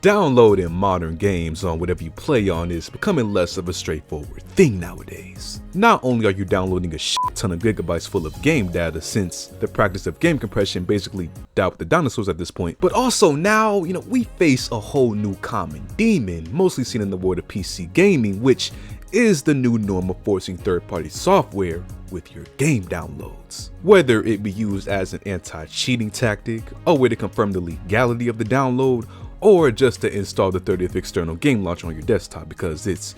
Downloading modern games on whatever you play on is becoming less of a straightforward thing nowadays. Not only are you downloading a shit ton of gigabytes full of game data, since the practice of game compression basically died with the dinosaurs at this point, but also now, we face a whole new common demon, mostly seen in the world of PC gaming, which is the new norm of forcing third-party software with your game downloads. Whether it be used as an anti-cheating tactic, a way to confirm the legality of the download, or just to install the 30th external game launcher on your desktop, because it's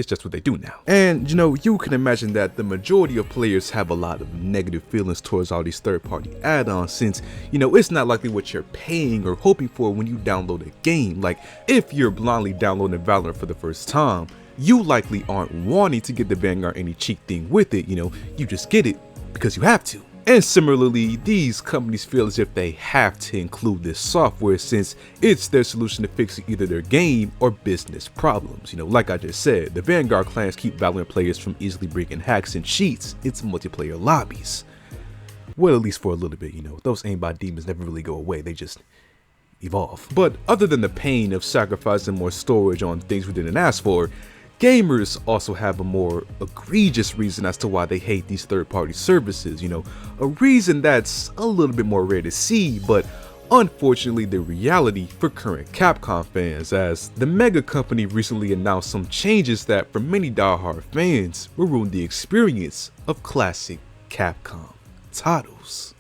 just what they do now. And you can imagine that the majority of players have a lot of negative feelings towards all these third-party add-ons, since it's not likely what you're paying or hoping for when you download a game. Like, if you're blindly downloading Valorant for the first time, you likely aren't wanting to get the Vanguard any cheat thing with it. You just get it because you have to. And similarly, these companies feel as if they have to include this software, since it's their solution to fixing either their game or business problems. Like I just said, the Vanguard clans keep Valorant players from easily breaking hacks and cheats into multiplayer lobbies. Well, at least for a little bit, those aimbot demons never really go away, they just evolve. But other than the pain of sacrificing more storage on things we didn't ask for, gamers also have a more egregious reason as to why they hate these third-party services, a reason that's a little bit more rare to see, but unfortunately the reality for current Capcom fans, as the mega company recently announced some changes that for many diehard fans will ruin the experience of classic Capcom titles.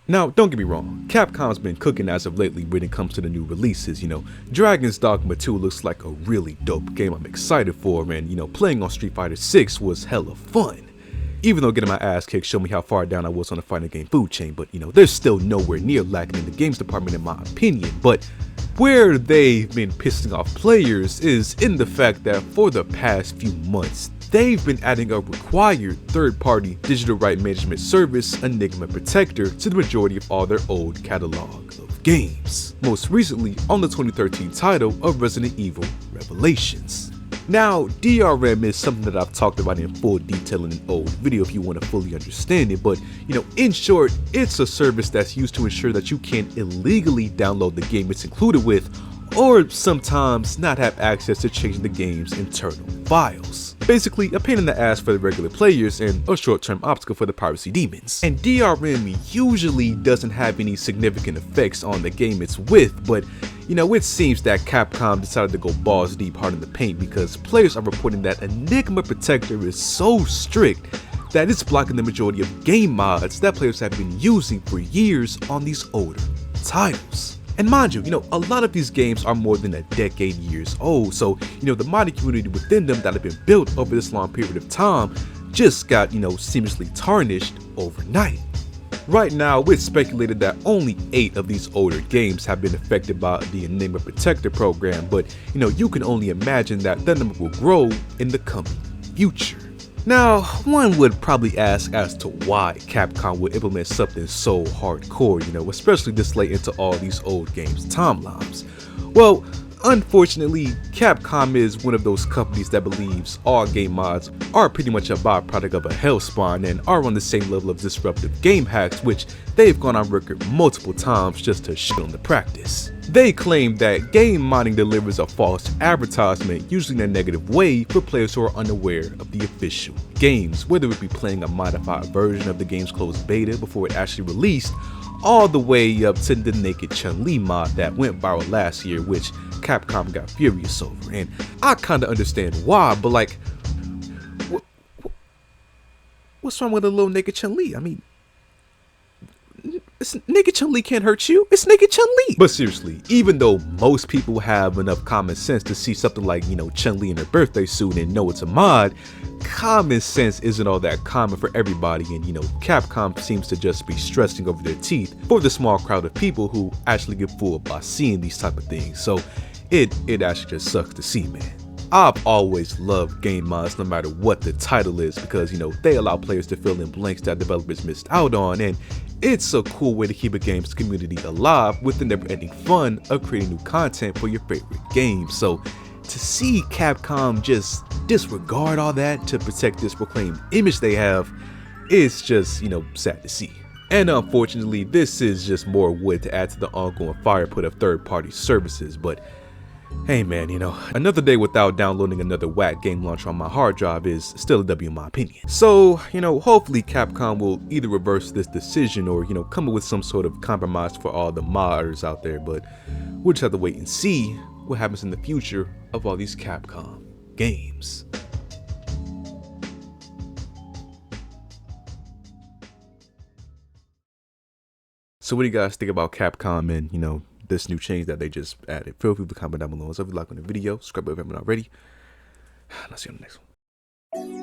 Now, don't get me wrong, Capcom's been cooking as of lately when it comes to the new releases. Dragon's Dogma 2 looks like a really dope game I'm excited for, and playing on Street Fighter 6 was hella fun. Even though getting my ass kicked showed me how far down I was on the fighting game food chain, but there's still nowhere near lacking in the games department in my opinion. But where they've been pissing off players is in the fact that for the past few months, they've been adding a required third-party digital right management service, Enigma Protector, to the majority of all their old catalog of games. Most recently on the 2013 title of Resident Evil Revelations. Now, DRM is something that I've talked about in full detail in an old video if you want to fully understand it, but in short, it's a service that's used to ensure that you can't illegally download the game it's included with, or sometimes not have access to changing the game's internal files. Basically, a pain in the ass for the regular players and a short-term obstacle for the piracy demons. And DRM usually doesn't have any significant effects on the game it's with, but it seems that Capcom decided to go balls deep hard in the paint, because players are reporting that Enigma Protector is so strict that it's blocking the majority of game mods that players have been using for years on these older titles. And mind you, a lot of these games are more than a decade years old, so the modding community within them that have been built over this long period of time just got seamlessly tarnished overnight. Right now, it's speculated that only 8 of these older games have been affected by the Enigma Protector program, but you can only imagine that the number will grow in the coming future. Now, one would probably ask as to why Capcom would implement something so hardcore, especially this late into all these old games' timelines. Well, unfortunately, Capcom is one of those companies that believes all game mods are pretty much a byproduct of a hell spawn and are on the same level of disruptive game hacks, which they've gone on record multiple times just to shit on the practice. They claim that game modding delivers a false advertisement, usually in a negative way, for players who are unaware of the official games, whether it be playing a modified version of the game's closed beta before it actually released, all the way up to the naked Chun-Li mod that went viral last year, which Capcom got furious over. And I kinda understand why, but like, what's wrong with a little naked Chun-Li? I mean, naked Chun-Li can't hurt you. It's naked Chun-Li. But seriously, even though most people have enough common sense to see something like, Chun-Li in her birthday suit and know it's a mod, common sense isn't all that common for everybody, and Capcom seems to just be stressing over their teeth for the small crowd of people who actually get fooled by seeing these type of things. So it actually just sucks to see, man. I've always loved game mods no matter what the title is, because they allow players to fill in blanks that developers missed out on, and it's a cool way to keep a game's community alive with the never-ending fun of creating new content for your favorite games. So to see Capcom just disregard all that to protect this proclaimed image they have, it's just sad to see. And unfortunately, this is just more wood to add to the ongoing fire put of third-party services, but hey man, another day without downloading another whack game launcher on my hard drive is still a W in my opinion. So, hopefully Capcom will either reverse this decision or, come up with some sort of compromise for all the modders out there, but we'll just have to wait and see what happens in the future of all these Capcom games. So what do you guys think about Capcom and, this new change that they just added? Feel free to comment down below. So if you like on the video, subscribe if you haven't already. And I'll see you on the next one.